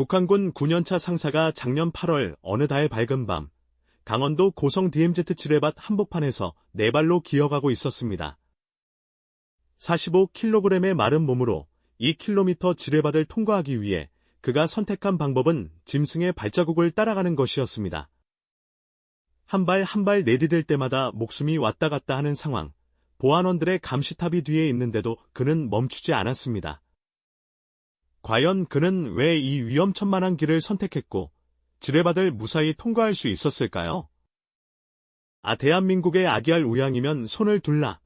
북한군 9년차 상사가 작년 8월 어느 달 밝은 밤, 강원도 고성 DMZ 지뢰밭 한복판에서 네 발로 기어가고 있었습니다. 45kg의 마른 몸으로 2km 지뢰밭을 통과하기 위해 그가 선택한 방법은 짐승의 발자국을 따라가는 것이었습니다. 한 발 한 발 내디딜 때마다 목숨이 왔다 갔다 하는 상황, 보안원들의 감시탑이 뒤에 있는데도 그는 멈추지 않았습니다. 과연 그는 왜 이 위험천만한 길을 선택했고 지뢰밭을 무사히 통과할 수 있었을까요? 대한민국의 아기알 우양이면 손을 둘라.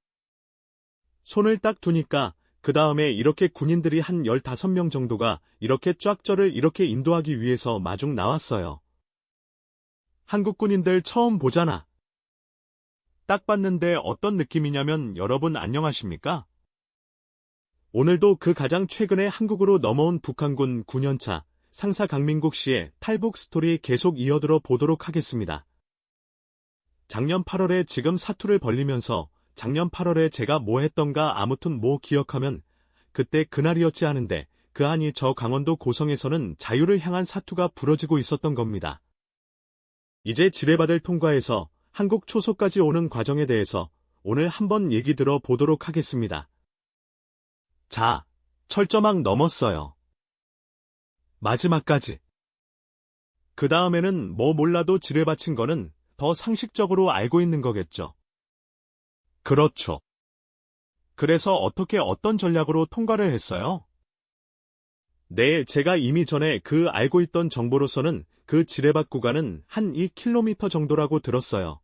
손을 딱 두니까 그 다음에 이렇게 군인들이 한 15명 정도가 이렇게 쫙 저를 이렇게 인도하기 위해서 마중 나왔어요. 한국 군인들 처음 보잖아. 딱 봤는데 어떤 느낌이냐면 여러분 안녕하십니까? 오늘도 그 가장 최근에 한국으로 넘어온 북한군 9년차 상사 강민국 씨의 탈북 스토리 계속 이어들어 보도록 하겠습니다. 작년 8월에 지금 사투를 벌리면서 작년 8월에 제가 뭐 했던가 아무튼 뭐 기억하면 그때 그날이었지 하는데 그 안이 저 강원도 고성에서는 자유를 향한 사투가 부러지고 있었던 겁니다. 이제 지뢰밭을 통과해서 한국 초소까지 오는 과정에 대해서 오늘 한번 얘기 들어 보도록 하겠습니다. 자, 철저망 넘었어요. 마지막까지. 그 다음에는 뭐 몰라도 지뢰밭인 거는 더 상식적으로 알고 있는 거겠죠. 그렇죠. 그래서 어떻게 어떤 전략으로 통과를 했어요? 네, 제가 이미 전에 그 알고 있던 정보로서는 그 지뢰밭 구간은 한 2km 정도라고 들었어요.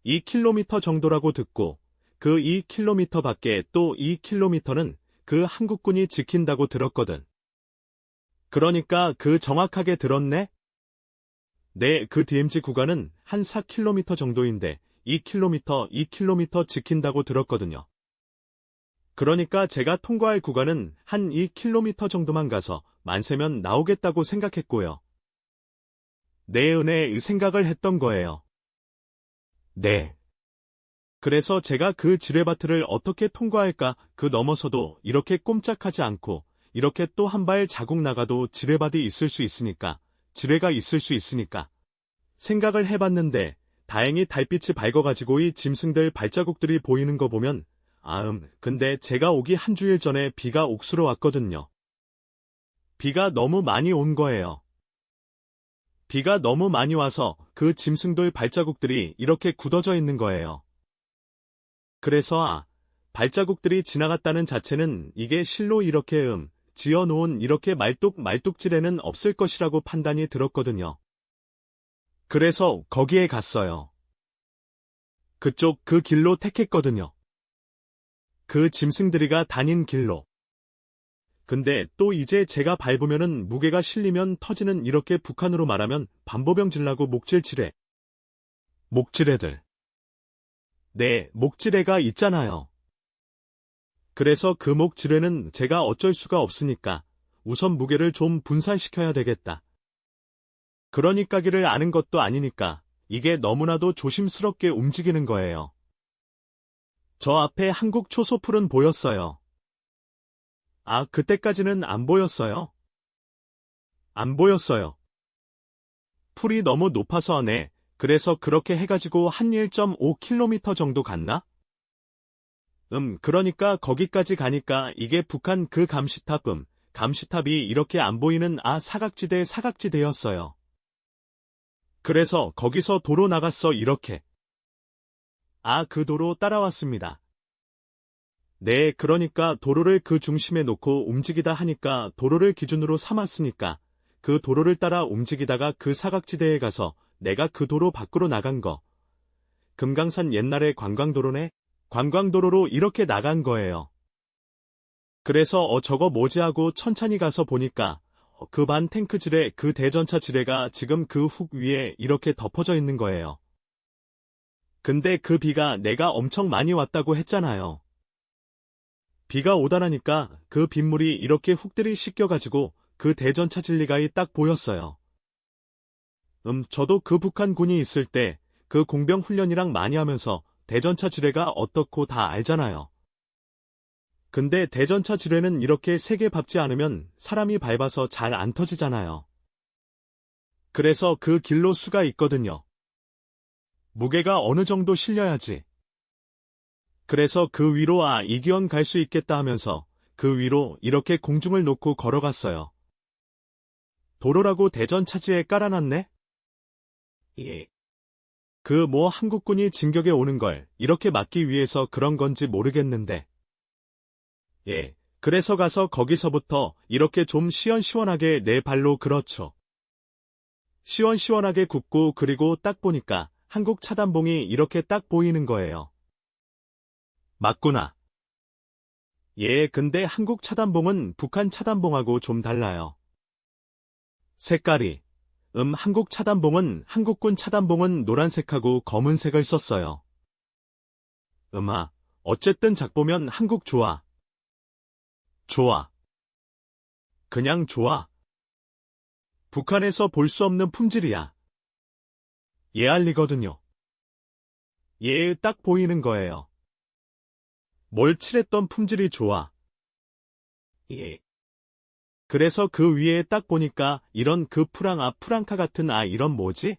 2km 정도라고 듣고 그 2km 밖에 또 2km는 그 한국군이 지킨다고 들었거든. 그러니까 그 정확하게 들었네? 네, 그 DMZ 구간은 한 4km 정도인데 2km 지킨다고 들었거든요. 그러니까 제가 통과할 구간은 한 2km 정도만 가서 만세면 나오겠다고 생각했고요. 네, 은혜 생각을 했던 거예요. 네. 그래서 제가 그 지뢰밭을 어떻게 통과할까 그 넘어서도 이렇게 꼼짝하지 않고 이렇게 또 한 발 자국 나가도 지뢰밭이 있을 수 있으니까 지뢰가 있을 수 있으니까 생각을 해봤는데 다행히 달빛이 밝아가지고 이 짐승들 발자국들이 보이는 거 보면 근데 제가 오기 한 주일 전에 비가 옥수로 왔거든요. 비가 너무 많이 온 거예요. 비가 너무 많이 와서 그 짐승들 발자국들이 이렇게 굳어져 있는 거예요. 그래서 발자국들이 지나갔다는 자체는 이게 실로 이렇게 지어놓은 이렇게 말뚝지레는 없을 것이라고 판단이 들었거든요. 그래서 거기에 갔어요. 그쪽 그 길로 택했거든요. 그 짐승들이가 다닌 길로. 근데 또 이제 제가 밟으면은 무게가 실리면 터지는 이렇게 북한으로 말하면 반보병질라고 목질지레. 목지레들. 네, 목지레가 있잖아요. 그래서 그 목지레는 제가 어쩔 수가 없으니까 우선 무게를 좀 분산시켜야 되겠다. 그러니까 길을 아는 것도 아니니까 이게 너무나도 조심스럽게 움직이는 거예요. 저 앞에 한국 초소풀은 보였어요. 그때까지는 안 보였어요. 안 보였어요. 풀이 너무 높아서 그래서 그렇게 해가지고 한 1.5km 정도 갔나? 그러니까 거기까지 가니까 이게 북한 그 감시탑이 이렇게 안 보이는 사각지대였어요. 그래서 거기서 도로 나갔어 이렇게. 그 도로 따라왔습니다. 네, 그러니까 도로를 그 중심에 놓고 움직이다 하니까 도로를 기준으로 삼았으니까 그 도로를 따라 움직이다가 그 사각지대에 가서 내가 그 도로 밖으로 나간 거. 금강산 옛날의 관광도로네? 관광도로로 이렇게 나간 거예요. 그래서 저거 뭐지 하고 천천히 가서 보니까 그 반 탱크 지뢰, 그 대전차 지뢰가 지금 그 훅 위에 이렇게 덮어져 있는 거예요. 근데 그 비가 내가 엄청 많이 왔다고 했잖아요. 비가 오다라니까 그 빗물이 이렇게 훅들이 씻겨가지고 그 대전차 진리가이 딱 보였어요. 저도 그 북한 군이 있을 때 그 공병 훈련이랑 많이 하면서 대전차 지뢰가 어떻고 다 알잖아요. 근데 대전차 지뢰는 이렇게 세게 밟지 않으면 사람이 밟아서 잘 안 터지잖아요. 그래서 그 길로 수가 있거든요. 무게가 어느 정도 실려야지. 그래서 그 위로 이기원 갈 수 있겠다 하면서 그 위로 이렇게 공중을 놓고 걸어갔어요. 도로라고 대전 차지에 깔아놨네? 예. 그 한국군이 진격에 오는 걸 이렇게 막기 위해서 그런 건지 모르겠는데. 예. 그래서 가서 거기서부터 이렇게 좀 시원시원하게 내 발로 그렇죠. 시원시원하게 굽고 그리고 딱 보니까 한국 차단봉이 이렇게 딱 보이는 거예요. 맞구나. 예, 근데 한국 차단봉은 북한 차단봉하고 좀 달라요. 색깔이. 한국 차단봉은 한국군 차단봉은 노란색하고 검은색을 썼어요. 어쨌든 작보면 한국 좋아. 좋아. 그냥 좋아. 북한에서 볼 수 없는 품질이야. 예 알리거든요. 예, 딱 보이는 거예요. 뭘 칠했던 품질이 좋아. 예. 그래서 그 위에 딱 보니까 이런 그 프랑카 같은 이런 뭐지?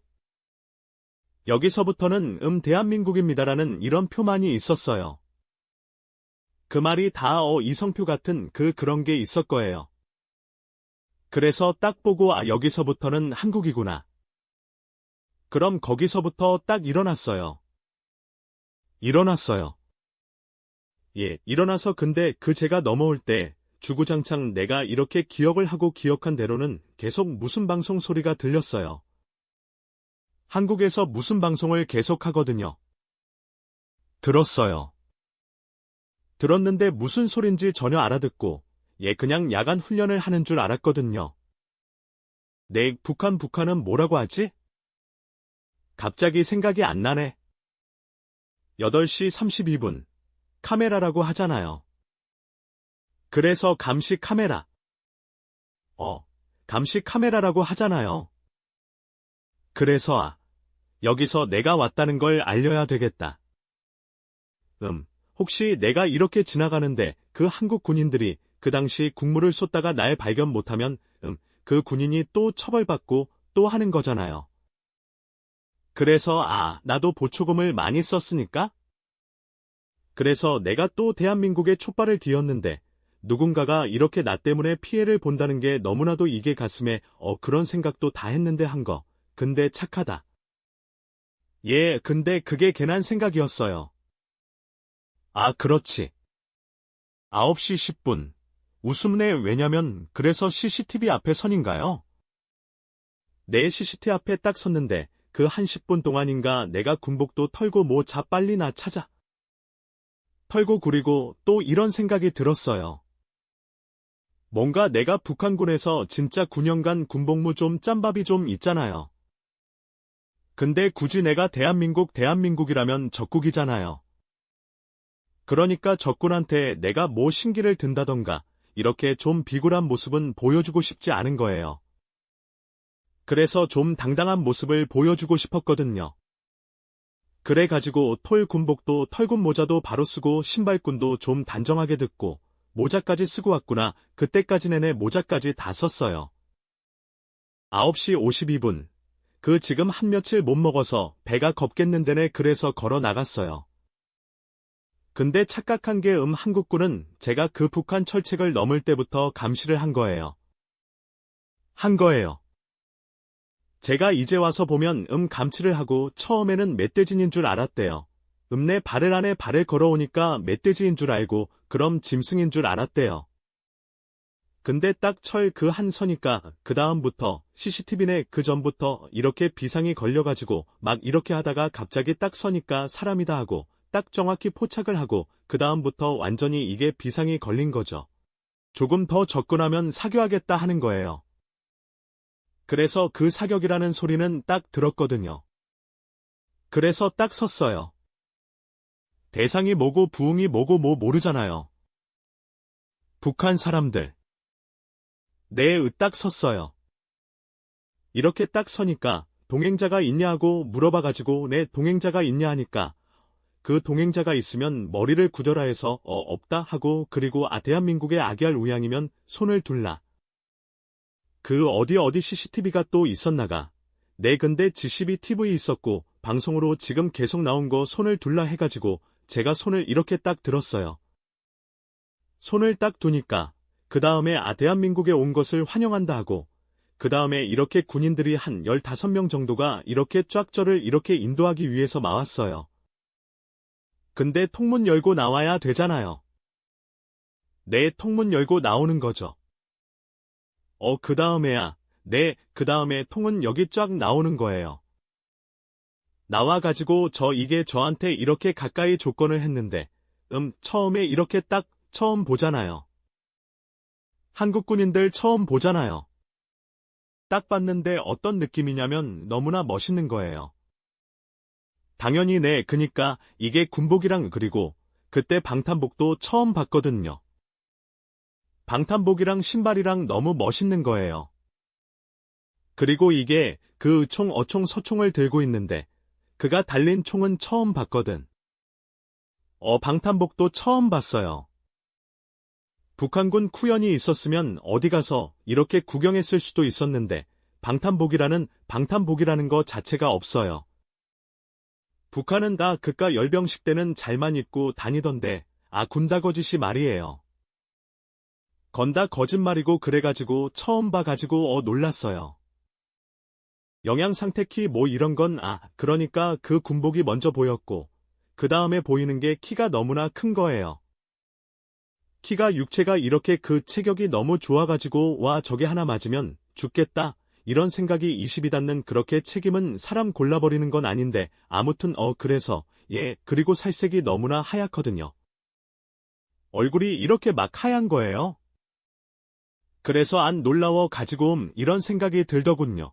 여기서부터는 대한민국입니다라는 이런 표만이 있었어요. 그 말이 다 이성표 같은 그런 게 있을 거예요. 그래서 딱 보고 여기서부터는 한국이구나. 그럼 거기서부터 딱 일어났어요. 일어났어요. 예, 일어나서 근데 제가 넘어올 때 주구장창 내가 이렇게 기억을 하고 기억한 대로는 계속 무슨 방송 소리가 들렸어요. 한국에서 무슨 방송을 계속 하거든요. 들었어요. 들었는데 무슨 소린지 전혀 알아듣고 그냥 야간 훈련을 하는 줄 알았거든요. 네, 북한은 뭐라고 하지? 갑자기 생각이 안 나네. 8시 32분. 카메라라고 하잖아요. 그래서 감시 카메라. 감시 카메라라고 하잖아요. 그래서 여기서 내가 왔다는 걸 알려야 되겠다. 혹시 내가 이렇게 지나가는데 그 한국 군인들이 그 당시 국물을 쏟다가 날 발견 못하면 그 군인이 또 처벌받고 또 하는 거잖아요. 그래서 나도 보초금을 많이 썼으니까? 그래서 내가 또 대한민국에 촛발을 뒤었는데 누군가가 이렇게 나 때문에 피해를 본다는 게 너무나도 이게 가슴에 그런 생각도 다 했는데 한 거. 근데 착하다. 예, 근데 그게 괜한 생각이었어요. 그렇지. 9시 10분. 웃음네 왜냐면 그래서 CCTV 앞에 선인가요? 내 CCTV 앞에 딱 섰는데 그 한 10분 동안인가 내가 군복도 털고 빨리 나 찾아. 털고 구리고 또 이런 생각이 들었어요. 뭔가 내가 북한군에서 진짜 9년간 군복무 좀 짬밥이 좀 있잖아요. 근데 굳이 내가 대한민국이라면 적국이잖아요. 그러니까 적군한테 내가 신기를 든다던가 이렇게 좀 비굴한 모습은 보여주고 싶지 않은 거예요. 그래서 좀 당당한 모습을 보여주고 싶었거든요. 그래가지고 군복도 털군 모자도 바로 쓰고 신발끈도 좀 단정하게 듣고 모자까지 쓰고 왔구나. 그때까지 내내 모자까지 다 썼어요. 9시 52분. 지금 한 며칠 못 먹어서 배가 겁겠는데네. 그래서 걸어 나갔어요. 근데 착각한 게 한국군은 제가 그 북한 철책을 넘을 때부터 감시를 한 거예요. 제가 이제 와서 보면 감치를 하고 처음에는 멧돼지인 줄 알았대요. 내 발을 안에 발을 걸어오니까 멧돼지인 줄 알고 그럼 짐승인 줄 알았대요. 근데 딱 한 서니까 그 다음부터 CCTV네 그 전부터 이렇게 비상이 걸려가지고 막 이렇게 하다가 갑자기 딱 서니까 사람이다 하고 딱 정확히 포착을 하고 그 다음부터 완전히 이게 비상이 걸린 거죠. 조금 더 접근하면 사교하겠다 하는 거예요. 그래서 그 사격이라는 소리는 딱 들었거든요. 그래서 딱 섰어요. 대상이 뭐고 부흥이 뭐고 모르잖아요. 북한 사람들. 네, 딱 섰어요. 이렇게 딱 서니까 동행자가 있냐 하고 물어봐가지고 네, 동행자가 있냐 하니까 그 동행자가 있으면 머리를 굳어라 해서 없다 하고 그리고 대한민국의 악의할 우양이면 손을 둘라. 그 어디 CCTV가 또 있었나가. 네 근데 CCTV 있었고 방송으로 지금 계속 나온 거 손을 둘라 해가지고 제가 손을 이렇게 딱 들었어요. 손을 딱 두니까 그 다음에 대한민국에 온 것을 환영한다 하고 그 다음에 이렇게 군인들이 한 15명 정도가 이렇게 쫙 저를 이렇게 인도하기 위해서 나왔어요. 근데 통문 열고 나와야 되잖아요. 네, 통문 열고 나오는 거죠. 그 다음에야, 네, 그 다음에 통은 여기 쫙 나오는 거예요. 나와가지고 이게 저한테 이렇게 가까이 조건을 했는데, 처음에 이렇게 딱 처음 보잖아요. 한국 군인들 처음 보잖아요. 딱 봤는데 어떤 느낌이냐면 너무나 멋있는 거예요. 당연히 네, 그니까 이게 군복이랑 그리고 그때 방탄복도 처음 봤거든요. 방탄복이랑 신발이랑 너무 멋있는 거예요. 그리고 이게 그 어총 서총을 들고 있는데 그가 달린 총은 처음 봤거든. 방탄복도 처음 봤어요. 북한군 쿠연이 있었으면 어디 가서 이렇게 구경했을 수도 있었는데 방탄복이라는 거 자체가 없어요. 북한은 다 그깟 열병식 때는 잘만 입고 다니던데 군다거짓이 말이에요. 건다 거짓말이고 그래가지고 처음 봐가지고 놀랐어요. 영양상태 키 이런 건 그러니까 그 군복이 먼저 보였고 그 다음에 보이는 게 키가 너무나 큰 거예요. 키가 육체가 이렇게 그 체격이 너무 좋아가지고 와 저게 하나 맞으면 죽겠다 이런 생각이 20이 닿는 그렇게 책임은 사람 골라버리는 건 아닌데 아무튼 그래서 그리고 살색이 너무나 하얗거든요. 얼굴이 이렇게 막 하얀 거예요. 그래서 안 놀라워 가지고 이런 생각이 들더군요.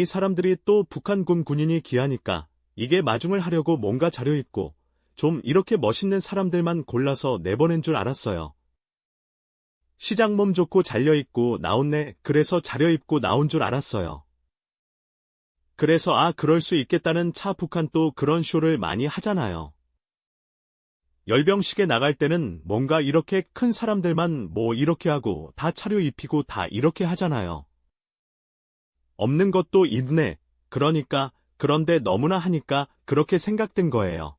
사람들이 또 북한군 군인이 귀하니까 이게 마중을 하려고 뭔가 차려입고 좀 이렇게 멋있는 사람들만 골라서 내보낸 줄 알았어요. 시장 몸 좋고 잘려입고 나온네 그래서 차려입고 나온 줄 알았어요. 그래서 그럴 수 있겠다는 북한 또 그런 쇼를 많이 하잖아요. 열병식에 나갈 때는 뭔가 이렇게 큰 사람들만 이렇게 하고 다 차려입히고 다 이렇게 하잖아요. 없는 것도 있네. 그런데 너무나 하니까 그렇게 생각된 거예요.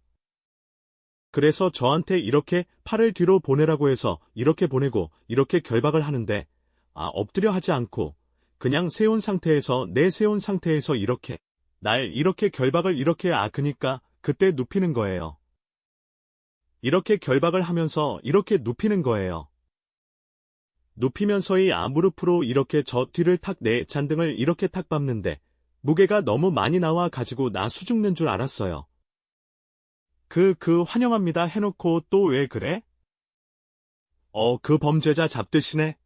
그래서 저한테 이렇게 팔을 뒤로 보내라고 해서 이렇게 보내고 이렇게 결박을 하는데 엎드려 하지 않고 그냥 세운 상태에서 내세운 상태에서 이렇게 날 이렇게 결박을 이렇게 그니까 그때 눕히는 거예요. 이렇게 결박을 하면서 이렇게 눕히는 거예요. 눕히면서 무릎으로 이렇게 저 뒤를 내 잔등을 이렇게 밟는데 무게가 너무 많이 나와 가지고 나 수죽는 줄 알았어요. 환영합니다 해놓고 또 왜 그래? 그 범죄자 잡듯이네.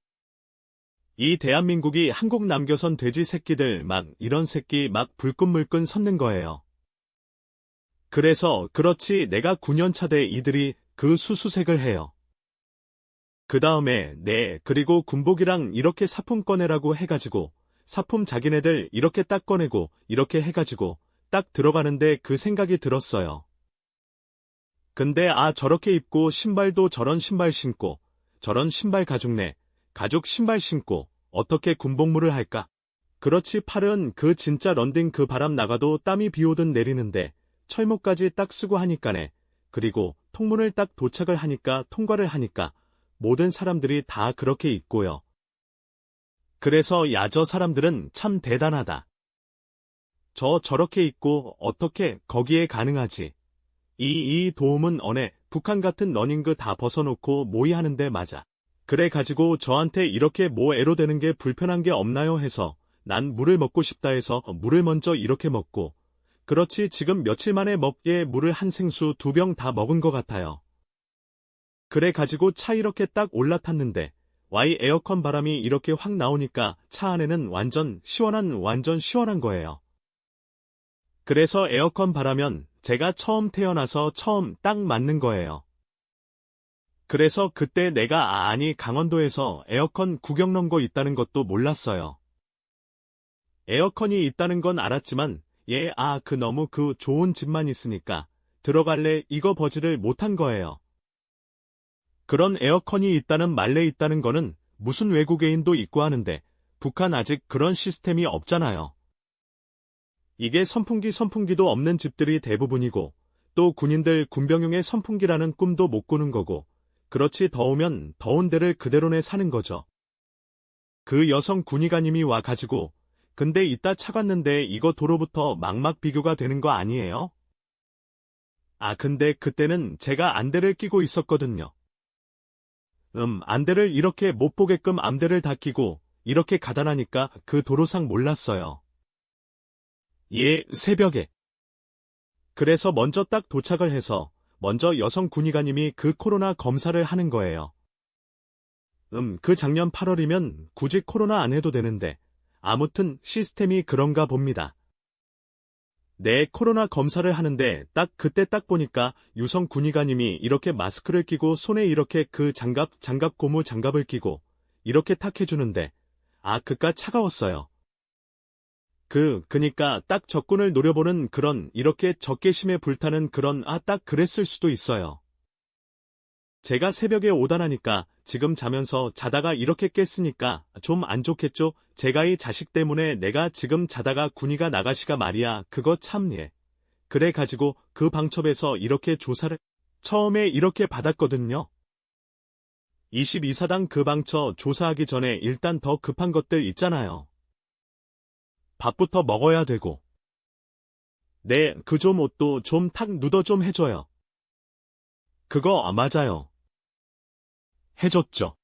이 대한민국이 한국 남겨선 돼지 새끼들 이런 새끼 불끈물끈 섰는 거예요. 그래서 그렇지 내가 9년차 돼 이들이 그 수수색을 해요. 그 다음에 그리고 군복이랑 이렇게 사품 꺼내라고 해가지고 사품 자기네들 이렇게 딱 꺼내고 이렇게 해가지고 딱 들어가는데 그 생각이 들었어요. 근데 저렇게 입고 신발도 저런 신발 신고 저런 신발 가죽네 가죽 신발 신고 어떻게 군복무를 할까? 그렇지 팔은 진짜 런딩 바람 나가도 땀이 비 오듯 내리는데 철모까지 딱 쓰고 하니까네. 그리고 통문을 딱 도착을 하니까 통과를 하니까 모든 사람들이 다 그렇게 입고요. 그래서 저 사람들은 참 대단하다. 저렇게 입고 어떻게 거기에 가능하지? 이 도움은 북한 같은 러닝그 다 벗어놓고 모의하는데 맞아. 그래 가지고 저한테 이렇게 애로대는 게 불편한 게 없나요 해서 난 물을 먹고 싶다 해서 물을 먼저 이렇게 먹고 그렇지 지금 며칠 만에 먹기에 물을 한 생수 2병 다 먹은 것 같아요. 그래 가지고 차 이렇게 딱 올라탔는데 에어컨 바람이 이렇게 확 나오니까 차 안에는 완전 시원한 거예요. 그래서 에어컨 바라면 제가 처음 태어나서 처음 딱 맞는 거예요. 그래서 그때 내가 강원도에서 에어컨 구경 넣은 거 있다는 것도 몰랐어요. 에어컨이 있다는 건 알았지만 너무 좋은 집만 있으니까 들어갈래 이거 버즈를 못한 거예요. 그런 에어컨이 있다는 말래 있다는 거는 무슨 외국애인도 있고 하는데 북한 아직 그런 시스템이 없잖아요. 이게 선풍기도 없는 집들이 대부분이고 또 군인들 군병용의 선풍기라는 꿈도 못 꾸는 거고 그렇지 더우면 더운 데를 그대로 내 사는 거죠. 그 여성 군의관님이 와가지고 근데 이따 차 갔는데 이거 도로부터 막막 비교가 되는 거 아니에요? 아 근데 그때는 제가 안대를 끼고 있었거든요. 안대를 이렇게 못 보게끔 안대를 다 끼고 이렇게 가다라니까 그 도로상 몰랐어요. 예, 새벽에. 그래서 먼저 딱 도착을 해서 먼저 여성 군의관님이 그 코로나 검사를 하는 거예요. 그 작년 8월이면 굳이 코로나 안 해도 되는데 아무튼 시스템이 그런가 봅니다. 네, 코로나 검사를 하는데 딱 그때 딱 보니까 유성 군의관님이 이렇게 마스크를 끼고 손에 이렇게 그 장갑 고무 장갑을 끼고 이렇게 탁 해주는데 그깟 차가웠어요. 그니까 딱 적군을 노려보는 그런 이렇게 적개심에 불타는 그런 딱 그랬을 수도 있어요. 제가 새벽에 오다나니까 지금 자면서 자다가 이렇게 깼으니까 좀 안 좋겠죠? 제가 이 자식 때문에 내가 지금 자다가 군의가 나가시가 말이야. 그거 참 예. 그래 가지고 그 방첩에서 이렇게 조사를 처음에 이렇게 받았거든요. 22사단 그 방처 조사하기 전에 일단 더 급한 것들 있잖아요. 밥부터 먹어야 되고. 네, 그 좀 옷도 좀 탁 누더 좀 해줘요. 그거 맞아요. 해줬죠.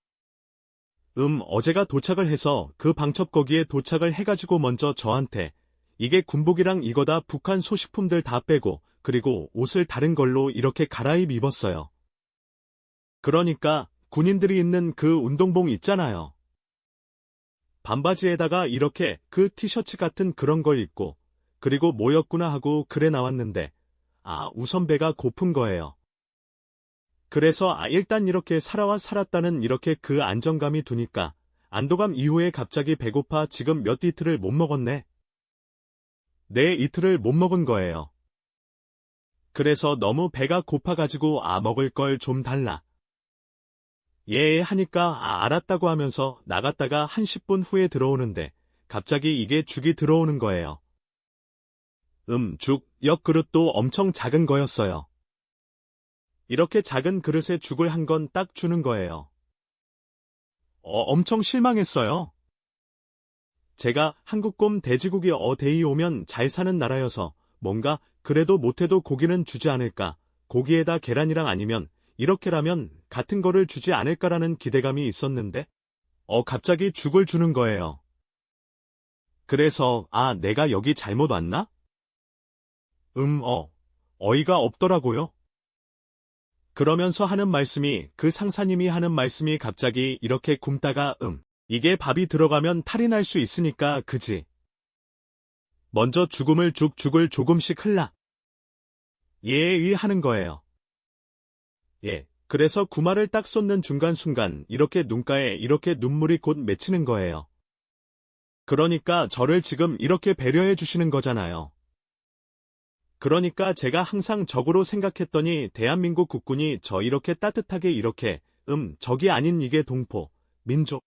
어제가 도착을 해서 그 방첩 거기에 도착을 해가지고 먼저 저한테 이게 군복이랑 이거다 북한 소식품들 다 빼고 그리고 옷을 다른 걸로 이렇게 갈아입었어요. 그러니까 군인들이 입는 그 운동복 있잖아요. 반바지에다가 이렇게 그 티셔츠 같은 그런 걸 입고 그리고 뭐였구나 하고 그래 나왔는데 우선 배가 고픈 거예요. 그래서 일단 이렇게 살았다는 이렇게 그 안정감이 두니까 안도감 이후에 갑자기 배고파 지금 몇 이틀을 못 먹었네. 네, 이틀을 못 먹은 거예요. 그래서 너무 배가 고파가지고 먹을 걸 좀 달라. 예 하니까 알았다고 하면서 나갔다가 한 10분 후에 들어오는데 갑자기 이게 죽이 들어오는 거예요. 죽, 옆그릇도 엄청 작은 거였어요. 이렇게 작은 그릇에 죽을 한 건 딱 주는 거예요. 엄청 실망했어요. 제가 한국곰 돼지고기 어데이 오면 잘 사는 나라여서 뭔가 그래도 못해도 고기는 주지 않을까, 고기에다 계란이랑 아니면 이렇게라면 같은 거를 주지 않을까라는 기대감이 있었는데 갑자기 죽을 주는 거예요. 그래서 내가 여기 잘못 왔나? 어이가 없더라고요. 그러면서 하는 말씀이 그 상사님이 하는 말씀이 갑자기 이렇게 굶다가 이게 밥이 들어가면 탈이 날 수 있으니까 그지. 먼저 죽을 조금씩 흘라. 예 하는 거예요. 예. 그래서 구마를 딱 쏟는 순간 이렇게 눈가에 이렇게 눈물이 곧 맺히는 거예요. 그러니까 저를 지금 이렇게 배려해 주시는 거잖아요. 그러니까 제가 항상 적으로 생각했더니 대한민국 국군이 저 이렇게 따뜻하게 이렇게 적이 아닌 이게 동포, 민족.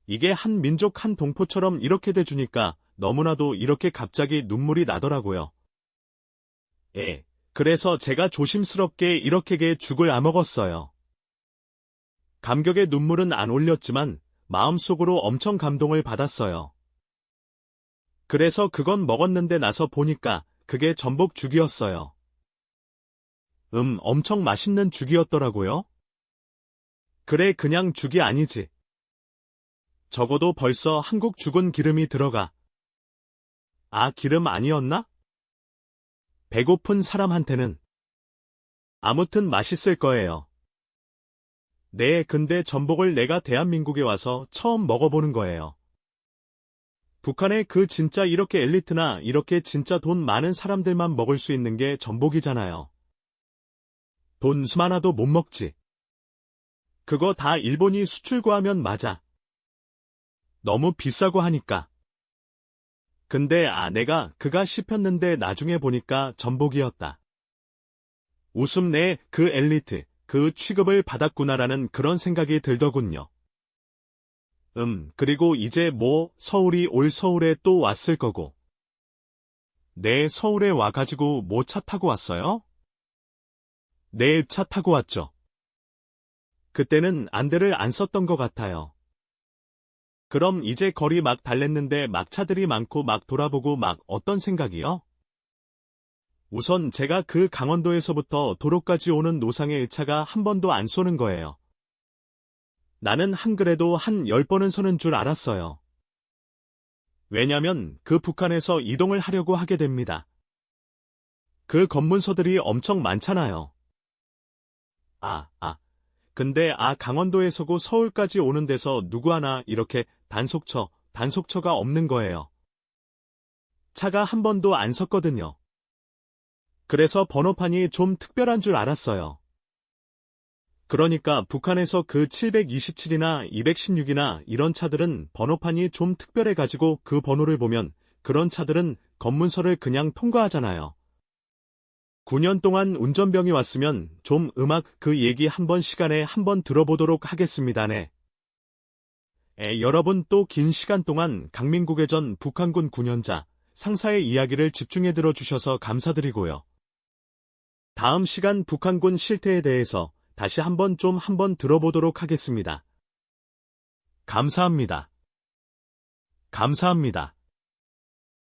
이게 한 민족 한 동포처럼 이렇게 대주니까 너무나도 이렇게 갑자기 눈물이 나더라고요. 예. 그래서 제가 조심스럽게 이렇게 죽을 먹었어요. 감격의 눈물은 안 올렸지만 마음속으로 엄청 감동을 받았어요. 그래서 그건 먹었는데 나서 보니까 그게 전복죽이었어요. 엄청 맛있는 죽이었더라고요. 그래 그냥 죽이 아니지. 적어도 벌써 한국 죽은 기름이 들어가. 기름 아니었나? 배고픈 사람한테는. 아무튼 맛있을 거예요. 네, 근데 전복을 내가 대한민국에 와서 처음 먹어보는 거예요. 북한의 그 진짜 이렇게 엘리트나 이렇게 진짜 돈 많은 사람들만 먹을 수 있는 게 전복이잖아요. 돈 수많아도 못 먹지. 그거 다 일본이 수출고하면 맞아. 너무 비싸고 하니까. 근데 내가 그가 씹혔는데 나중에 보니까 전복이었다. 웃음 내 그 엘리트, 그 취급을 받았구나라는 그런 생각이 들더군요. 그리고 이제 뭐 서울이 올 서울에 또 왔을 거고. 네, 서울에 와가지고 뭐 차 타고 왔어요? 네, 차 타고 왔죠. 그때는 안대를 안 썼던 것 같아요. 그럼 이제 거리 막 달랬는데 막 차들이 많고 막 돌아보고 막 어떤 생각이요? 우선 제가 그 강원도에서부터 도로까지 오는 노상의 차가 한 번도 안 쏘는 거예요. 나는 한 그래도 한 10번은 서는 줄 알았어요. 왜냐면 그 북한에서 이동을 하려고 하게 됩니다. 그 검문소들이 엄청 많잖아요. 근데 강원도에서고 서울까지 오는 데서 누구 하나 이렇게 단속처가 없는 거예요. 차가 한 번도 안 섰거든요. 그래서 번호판이 좀 특별한 줄 알았어요. 그러니까 북한에서 그 727이나 216이나 이런 차들은 번호판이 좀 특별해가지고 그 번호를 보면 그런 차들은 검문소를 그냥 통과하잖아요. 9년 동안 운전병이 왔으면 좀 음악 그 얘기 한번 시간에 한번 들어보도록 하겠습니다. 네. 여러분 또 긴 시간 동안 강민국의 전 북한군 9년자 상사의 이야기를 집중해 들어주셔서 감사드리고요. 다음 시간 북한군 실태에 대해서 다시 한번 들어보도록 하겠습니다. 감사합니다. 감사합니다.